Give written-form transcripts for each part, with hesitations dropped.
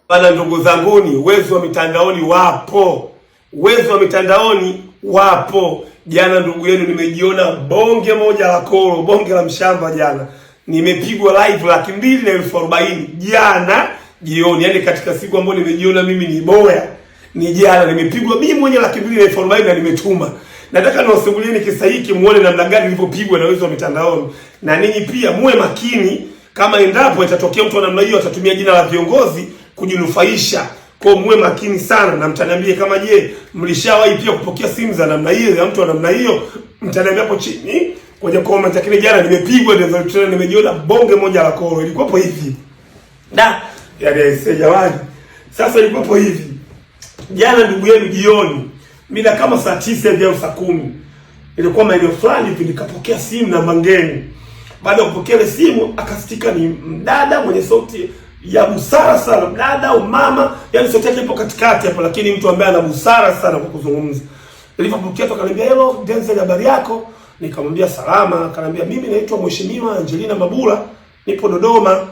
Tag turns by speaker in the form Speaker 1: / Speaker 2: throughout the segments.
Speaker 1: Bana, ndugu zanguni, wezi wa mitandaoni wapo. Wezi wa mitandaoni wapo. Jana ndugu yenu nimejiona bonge moja la koro, bonge la mshamba jana. Nimepigwa live 240,000 jana jioni. Yaani katika siku ambayo nimejiona mimi ni boya, ni jana nimepigwa mimi mwenye 240,000 na nimetuma. Nataka niwasimulieni kisa hiki muone namna gani nilipopigwa na wezi wa mitandaoni. Na ninyi pia muwe makini kama endapo itatokea mtu wa namna hiyo atatumia jina la viongozi kujinufaisha. Kwa muwe makini sana na mtaniambie kama je, mlishawahi pia kupokea simu za namna hiyo ya mtu wa namna hiyo? Mtaniambia hapo chini kwenye comment. Lakini jana nimepigwa ndio nimejiona bonge moja la koro. Ilikuwa hivi. Yaani jamani. Sasa ilikuwa hivi. Jana ndugu yenu jioni, mida kama saa 9 hivi au saa 10. Ilikuwa maeneo fulani hivi nikapokea simu na mangeni. Baada ya kupokea ile simu akasitika ni mdada mwenye sauti ya busara sana, mdada au mama, yani sauti yake ipo katikati hapo, lakini mtu ambaye ana busara sana kwa kuzungumza. Nilipopokea tu akaniambia, "Hello, Denzel, habari yako?" Nikamwambia salama. Akaniambia, "Mimi naitwa Mheshimiwa Angelina Mabula, nipo Dodoma.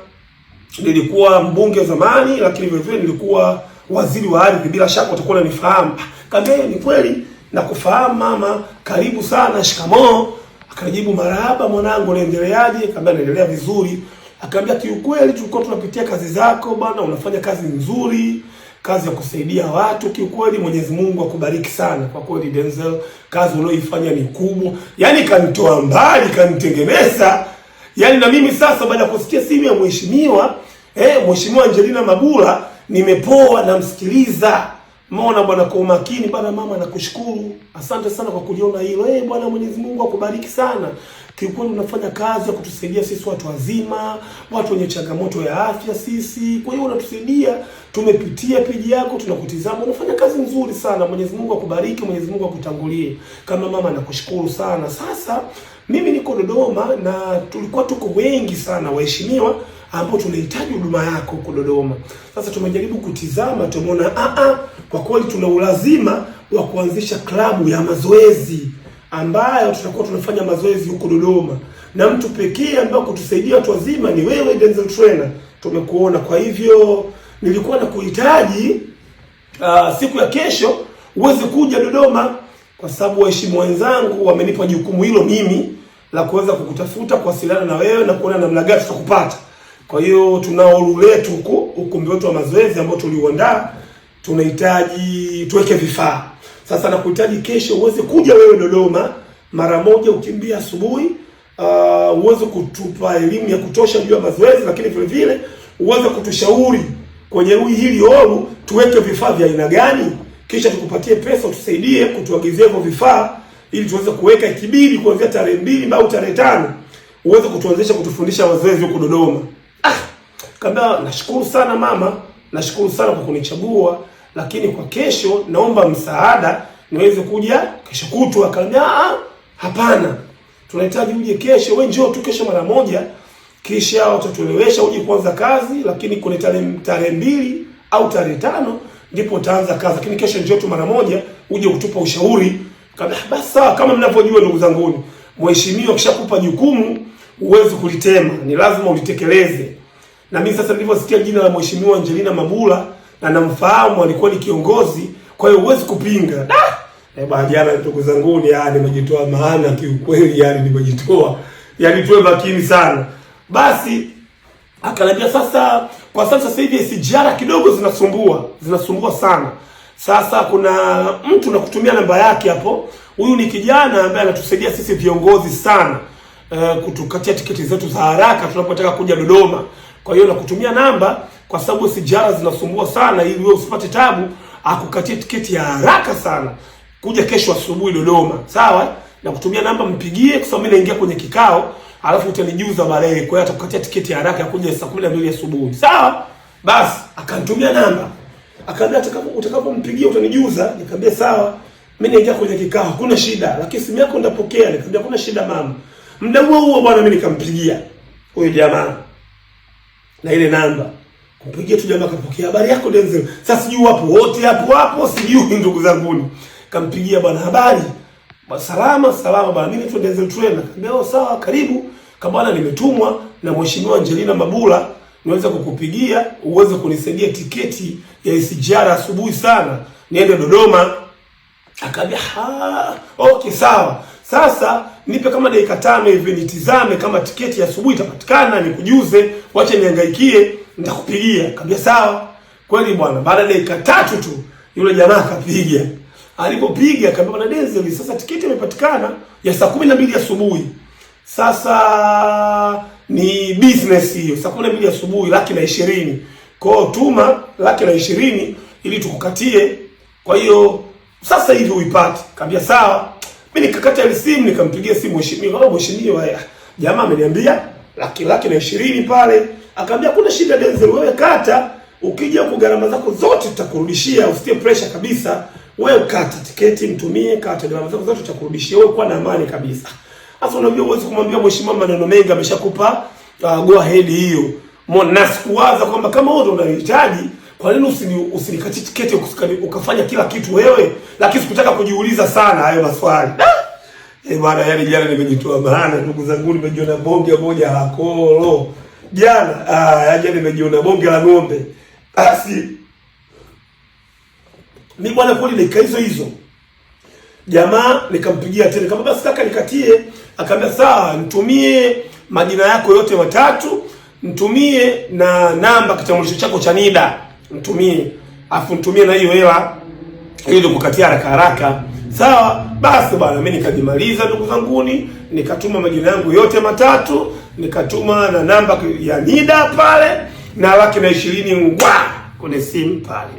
Speaker 1: Nilikuwa mbunge wa zamani, lakini vile vile nilikuwa waziri wa ardhi, bila shaka utakuwa unanifahamu." Akaniambia, "Ni kweli nakufahamu mama, karibu sana, shikamoo." Akanijibu, "Marahaba mwanangu, unaendeleaje?" Akamwambia, "Naendelea vizuri." Akamwambia, "Kiukweli tulikuwa tunapitia kazi zako bwana, unafanya kazi nzuri, kazi ya kusaidia watu. Kiukweli Mwenyezi Mungu akubariki sana. Kwa kweli Denzel, kazi unayoifanya ni kubwa." Yaani kanitoa mbali, kanitengeneza. Yaani na mimi sasa baada ya kusikia simu ya mheshimiwa, Mheshimiwa Angelina Mabula, nimepoa na msikiliza. Umeona bwana, kwa umakini bwana. Mama nakushukuru, asante sana kwa kuliona hilo. Bwana, Mwenyezi Mungu akubariki sana. Kiukweli unafanya kazi ya kutusaidia sisi watu wazima, watu wenye changamoto ya afya sisi. Kwa hiyo unatusaidia, tumepitia peji yako, tunakutizama, unafanya kazi nzuri sana. Mwenyezi Mungu akubariki, Mwenyezi Mungu akutangulie." Kama mama nakushukuru sana. Sasa mimi niko Dodoma na tulikuwa tuko wengi sana waheshimiwa ambao tunahitaji huduma yako huko Dodoma. Sasa tumejaribu kutizama, tumeona kwa kweli tuna ulazima wa kuanzisha klabu ya mazoezi ambayo tutakuwa tunafanya mazoezi huko Dodoma. Na mtu pekee ambaye kutusaidia watu wazima ni wewe Denzel Trainer. Tumekuona, kwa hivyo nilikuwa na kuhitaji siku ya kesho uweze kuja Dodoma, kwa sababu waheshimiwa wenzangu wamenipa jukumu hilo mimi la kuweza kukutafuta, kuwasiliana na wewe na kuona namna gani tutakupata. Kwa hiyo tunao ruletu huko ukumbi wetu wa mazoezi ambao tuliuandaa, tunahitaji tuweke vifaa. Sasa nakuhitaji kesho uweze kuja wewe Dodoma mara moja, ukimbia asubuhi, uweze kutupa elimu ya kutosha juu ya mazoezi, lakini vile vile uweze kutushauri kwenye hili holu tuweke vifaa vya aina gani, kisha tukupatie pesa utusaidie kutuagizia hivyo vifaa ili tuweze kuweka, ikibidi kuanzia tarehe 2 au tarehe 5 uweze kutuanzisha kutufundisha mazoezi huko Dodoma. Kamba, nashukuru sana mama, nashukuru sana kwa kunichagua, lakini kwa kesho naomba msaada niweze kuja kesho kutwa. Akaniambia, hapana, tunahitaji uje kesho. Wewe njoo tu kesho mara moja, kisha utatuelewesha uje kuanza kazi, lakini kuna tarehe 2 au tarehe 5 ndipo utaanza kazi, lakini kesho njoo tu mara moja uje kutupa ushauri. Kamba, basi sawa. Kama mnavyojua ndugu zangu, mheshimiwa kishakupa jukumu uweze kulitema, ni lazima ulitekeleze. Na mimi sasa nilivyosikia jina la Mheshimiwa Angelina Mabula na namfahamu alikuwa ni kiongozi, kwa hiyo huwezi kupinga. Bwana, jana ndugu zangu, nimejitoa maana kiukweli, nimejitoa. Tuwe makini sana. Basi akaniambia sasa, kwa sasa hivi sijara kidogo zinasumbua sana. Sasa kuna mtu nakutumia namba yake hapo. Huyu ni kijana ambaye anatusaidia sisi viongozi sana kutukatia tiketi zetu za haraka tunapotaka kuja Dodoma. Kwa hiyo nakutumia namba kwa sababu sijara zinasumbua sana, ili wewe usipate tabu, akukatie tiketi ya haraka sana kuja kesho asubuhi Dodoma. Sawa? Nakutumia namba, mpigie kwa sababu mimi naingia kwenye kikao, alafu utanijuza baadaye. Kwa hiyo atakukatia tiketi ya haraka ya kuja saa 12 asubuhi. Sawa? Basi akanitumia namba. Akaambia utakapompigia utanijuza. Nikamwambia sawa. Mimi naingia kwenye kikao, hakuna shida, lakini simu yako ndapokea. Nikamwambia hakuna shida mama. Muda huo bwana mimi nikampigia huyo jamaa na ile namba. Kupigia tu jamaa akapokea, habari yako Denzel. Sasa sijui wapo wote hapo sijui ndugu zangu. Kampigia bwana, habari. Salama bwana, mimi ni Denzel Trainer. Nikamwambia sawa, karibu. Kabla nimetumwa na Mheshimiwa Angelina Mabula niweze kukupigia uweze kunisaidia tiketi ya SGR asubuhi sana niende Dodoma. Akaambia okay sawa. Sasa nipe kama dakika 5 hivi nitizame kama tiketi ya asubuhi itapatikana nikujuze, wacha nihangaikie, nitakupigia. Akaambia sawa. Kweli bwana, baada ya dakika 3 tu yule jamaa akapiga. Alipopiga akaambia bwana Denzel, sasa tiketi imepatikana ya saa 12 asubuhi. Sasa ni business hiyo, saa 12 asubuhi, 120,000. Kwa hiyo tuma 120,000 ili tukukatie. Kwa hiyo sasa hivi uipate. Kaambia sawa. Mimi nikakata ile simu, nikampigia simu mheshimiwa. Mheshimiwa, jamaa ameniambia 120,000 pale. Akaambia kuna shida Denzel, wewe kata, ukija huko gharama zako zote tutakurudishia, usitie pressure kabisa. Wewe kata tiketi, mtumie, kata gharama zako zote tutakurudishia. Wewe kwa na amani kabisa. Sasa unajua uweze kumwambia mheshimiwa maneno mengi, ameshakupa go ahead hiyo. Mbona sikuwaza kwamba kama wewe unahitaji, kwa nini usinikatie tiketi ukafanya kila kitu wewe? Lakini sikutaka kujiuliza sana hayo maswali. Bwana, yani jana nimejitoa maana ndugu zangu, nimejiona bonge moja la kolo. Jana nimejiona bonge la ng'ombe. Basi ni bwana kweli dakika hizo. Jamaa nikampigia tena kama basi kaka nikatie. Akaambia sawa, nitumie majina yako yote matatu, nitumie na namba kitambulisho chako cha NIDA. Nitumie. Afu nitumie na hiyo hela ili kukatia haraka. Sawa, basi bwana mimi nikajimaliza ndugu zanguni, nikatuma majina yangu yote matatu, nikatuma na namba ya NIDA pale na 120,000 kwenye simu pale.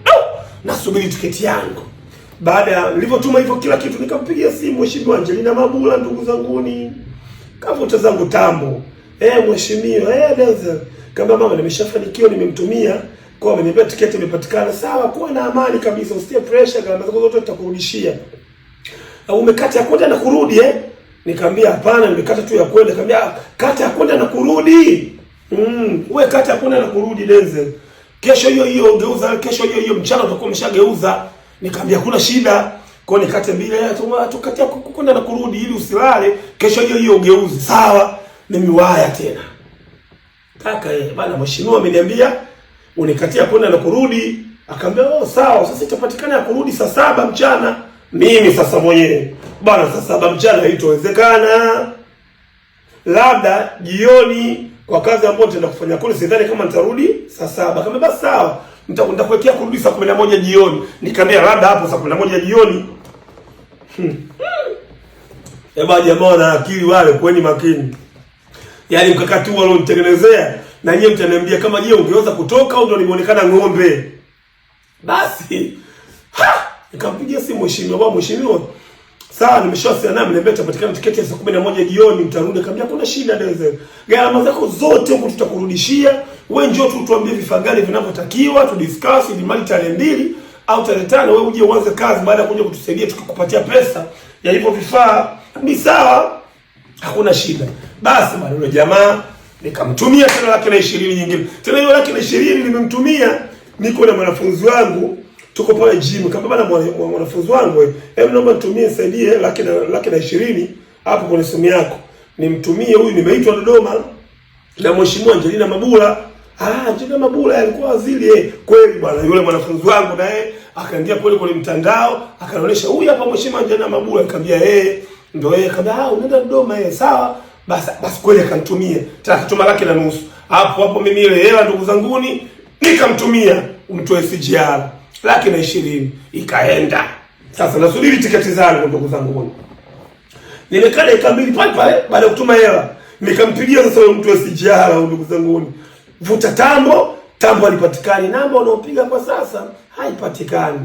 Speaker 1: Nasubiri tiketi yangu. Baada ya nilipotuma hivyo kila kitu, nikampigia simu mheshimiwa Angelina Mabula ndugu zanguni. Kavuta zangu tambo. Mheshimiwa, Denzel. Kama mama nimeshafanikiwa, nimemtumia, kwa ameniambia tiketi imepatikana. Sawa, kuwa na amani kabisa, usitie pressure, gharama zako zote tutakurudishia. Na umekata ya kwenda na kurudi Nikamwambia hapana, nimekata tu ya kwenda. Nikamwambia kata ya kwenda na kurudi. Wewe kata ya kwenda na kurudi Denzel. Kesho hiyo geuza, kesho hiyo mchana utakuwa umeshageuza. Nikamwambia kuna shida. Kwa nikate mbili tukatia kwenda na kurudi ili usilale, kesho hiyo ugeuze. Sawa, mimi waya tena. Kaka bana mheshimiwa ameniambia unikatia kwenda na kurudi. Akaambia sawa, sasa itapatikana ya kurudi saa 7 mchana. Mimi sasa mwenyewe bana saa 7 mchana haitowezekana. Labda jioni kwa kazi ambayo nitaenda kufanya kule, sidhani kama nitarudi saa 7. Akamwambia basi sawa, nitakuwekea kurudi saa 11 jioni. Nikamwambia labda hapo saa 11 jioni. Jamaa na akili wale, kweni makini. Yaani mkakati wao walionitengenezea na nyinyi mtaniambia kama je ungeweza kutoka au ndio nimeonekana ng'ombe. Basi nikampigia simu mheshimiwa. Sawa, nimeshawasiliana naye, niambia tapatikana tiketi ya saa 11 jioni, mtarudi. Akamwambia kuna shida Denzel. Gharama zako zote huko tutakurudishia. Wewe njoo tu tuambie vifaa gani vinavyotakiwa, tu discuss ili mali tarehe 2 au tarehe 5 wewe uje uanze kazi, baada ya kuja kutusaidia tukakupatia pesa ya hivyo vifaa. Ni sawa, hakuna shida. Basi bwana yule jamaa nikamtumia tena 120,000 nyingine. Tena hiyo 120,000 nimemtumia, niko na mwanafunzi wangu tuko pale gym. Kama bana mwanafunzi wangu, naomba nitumie nisaidie 120,000 hapo kwenye simu yako. Nimtumie huyu, nimeitwa Dodoma na mheshimiwa Angelina Mabula. Angelina Mabula alikuwa waziri kweli bwana. Yule mwanafunzi wangu naye akaingia kwenye mtandao, akaonyesha huyu hapa mheshimiwa Angelina Mabula. Nikamwambia ndio akamwambia unaenda Dodoma sawa. Basi kweli akanitumia. Tena akatuma 1,500,000. Hapo mimi ile hela ndugu zanguni nikamtumia mtu SGR 120,000 ikaenda. Sasa nasubiri tiketi zangu ndugu zangu. Nimekaa dakika 2 pale baada ya kutuma hela. Nikampigia sasa mtu SGR ndugu zangu. Vuta tambo halipatikani. Namba unaopiga kwa sasa haipatikani.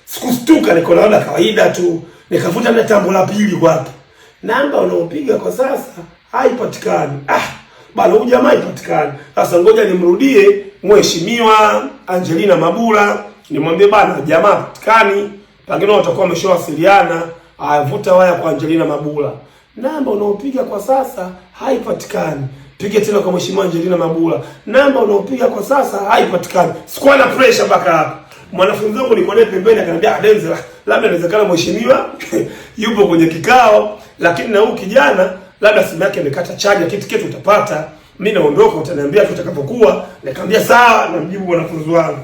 Speaker 1: Sikustuka, niko naona kawaida tu. Nikavuta na tambo la pili wapi. Namba unaopiga kwa sasa haipatikani. Bana huyu jamaa haipatikani. Sasa ngoja nimrudie mheshimiwa Angelina Mabula, nimwambie bana jamaa hapatikani. Pengine watakuwa wameshawasiliana. Vuta waya kwa Angelina Mabula. Namba unaopiga kwa sasa haipatikani. Piga tena kwa mheshimiwa Angelina Mabula. Namba unaopiga kwa sasa haipatikani. Sikuwa na pressure mpaka hapa. Mwanafunzi wangu niko naye pembeni akaniambia Denzel, labda inawezekana mheshimiwa yupo kwenye kikao, lakini na huyu kijana labda simu yake imekata charge, tiketi utapata. mimi naondoka, utaniambia tutakapokuwa. Nikamwambia sawa, namjibu mwanafunzi wangu.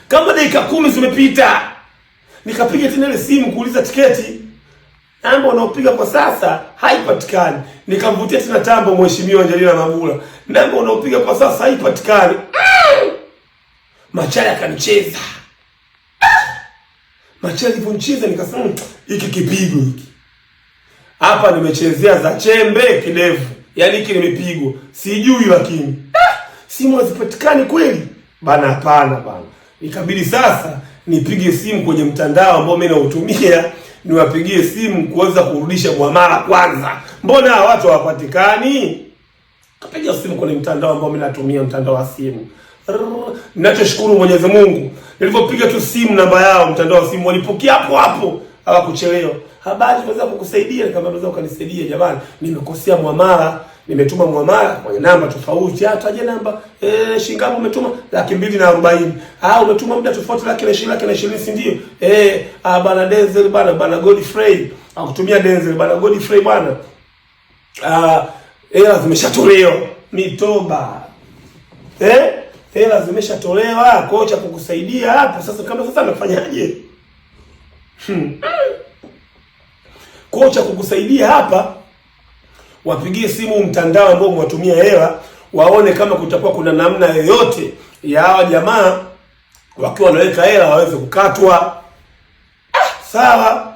Speaker 1: Kama dakika 10 zimepita, nikapiga tena ile simu kuuliza tiketi. Namba unaopiga kwa sasa haipatikani. Nikamvutia tena tambo Mheshimiwa Angelina Mabula. Namba unaopiga kwa sasa haipatikani. Machale akanicheza. Machale aliponicheza nikasema hiki kipigo hiki. Hapa nimechezea za chembe kidevu. Yaani hiki nimepigwa. Sijui lakini. Simu hazipatikani kweli? Bana hapana bana. Ikabidi sasa nipige simu kwenye mtandao ambao mimi nautumia, niwapigie simu kuweza kurudisha muamala kwanza. Mbona watu hawapatikani? Kapiga simu kwenye mtandao ambao mimi natumia, mtandao wa simu. Ninachoshukuru Mwenyezi Mungu, nilipopiga tu simu namba yao mtandao wa simu walipokea hapo hapo, hawakuchelewa. Habari tunaweza kukusaidia, nikamwambia unaweza ukanisaidia jamani, nimekosea muamala, nimetuma muamala kwenye namba tofauti. Hataje namba shilingi ngapi umetuma? 240. Umetuma muda tofauti 120, si ndio? Bana Denzel bana Godfrey. Akutumia Denzel bana Godfrey bwana. Hela zimeshatolewa. Mitoba. Hela zimeshatolewa, kocha kukusaidia hapo. Sasa kama sasa nafanyaje? Kocha kukusaidia hapa, wapigie simu mtandao ambao mwatumia hela, waone kama kutakuwa kuna namna yoyote ya hawa jamaa wakiwa wanaweka hela waweze kukatwa. Sawa.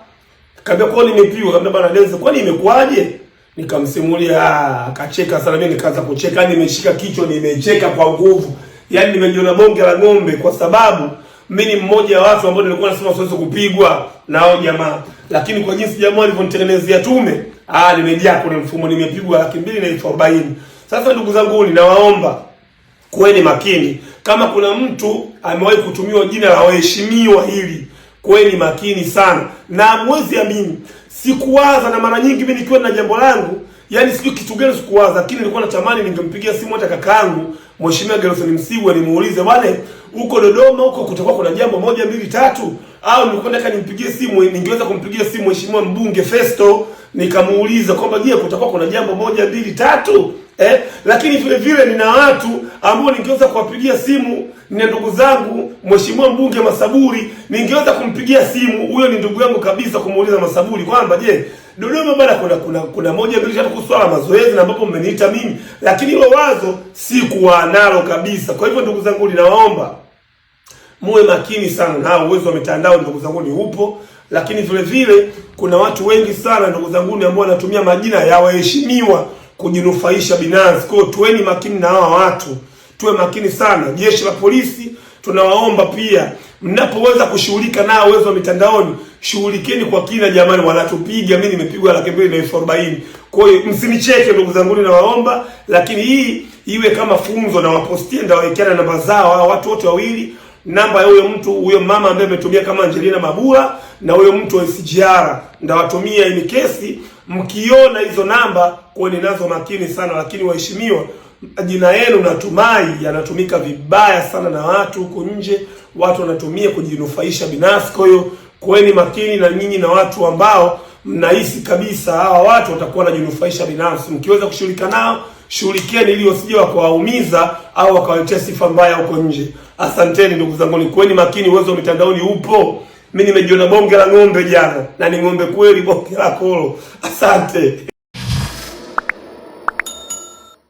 Speaker 1: Kaambia kwa nini nimepigwa? Kaambia bana Denzel, kwani imekuaje? Nikamsimulia, akacheka sana. Mimi nikaanza kucheka, nimeshika kichwa, nimecheka kwa nguvu. Yaani nimejiona bonge la ng'ombe, kwa sababu mimi ni mmoja wa watu ambao nilikuwa nasema siwezi kupigwa na hao jamaa. Lakini kwa jinsi jamaa walivyonitengenezea tume, nimejaa kwenye mfumo, nimepigwa 240. Sasa ndugu zangu, ninawaomba kuweni makini. Kama kuna mtu amewahi kutumiwa jina la waheshimiwa hili, kuweni makini sana. Na mwezi amini, sikuwaza, na mara nyingi mimi nikiwa na jambo langu, yani sijui kitu gani sikuwaza, lakini nilikuwa natamani ningempigia simu hata kakaangu Mheshimiwa Gerson Msigwa nimuulize, bwana huko Dodoma huko kutakuwa kuna jambo 1 2 3, au nilikuwa nataka nimpigie simu, ningeweza kumpigia simu Mheshimiwa mbunge Festo nikamuuliza kwamba je, kutakuwa kuna jambo 1 2 3. Lakini vile vile nina watu ambao ningeweza kuwapigia simu, nina ndugu zangu Mheshimiwa mbunge Masaburi, ningeweza kumpigia simu, huyo ni ndugu yangu kabisa, kumuuliza Masaburi kwamba je, Dodoma bana kuna 1 2 3 kuswala mazoezi na ambapo mmeniita mimi, lakini hilo wazo sikuwa nalo kabisa. Kwa hivyo ndugu zangu, ninawaomba muwe makini sana na uwezo wa mitandao. Ndugu zangu, ni upo, lakini vile vile kuna watu wengi sana ndugu zangu ambao wanatumia majina ya waheshimiwa kujinufaisha binafsi. Kwa hiyo tuweni makini na hawa watu, tuwe makini sana. Jeshi la polisi tunawaomba pia, mnapoweza kushughulika nao uwezo wa mitandaoni, shughulikeni kwa kina jamani. Wanatupiga, mimi nimepigwa 240. Kwa hiyo msinicheke ndugu zangu, nawaomba, lakini hii iwe kama funzo, na wapostie, ndio wawekeana namba zao hao watu wote wawili, namba ya huyo mtu, huyo mama ambaye ametumia kama Angelina Mabula, na huyo mtu wa SGR, ndio watumia ile kesi. Mkiona hizo namba, kuweni nazo makini sana. Lakini waheshimiwa, jina yenu natumai yanatumika vibaya sana na watu huko nje, watu wanatumia kujinufaisha binafsi. Kwa hiyo kuweni makini na nyinyi na watu ambao mnahisi kabisa hawa watu watakuwa wanajinufaisha binafsi. Mkiweza kushughulika nao, shughulikieni ili wasije wakawaumiza au wakawaletea sifa mbaya huko nje. Asanteni ndugu zangu, kuweni makini, uwezo wa mitandaoni upo. Mimi nimejiona bonge la ng'ombe jana, na ni ng'ombe kweli, bonge la kolo. Asante.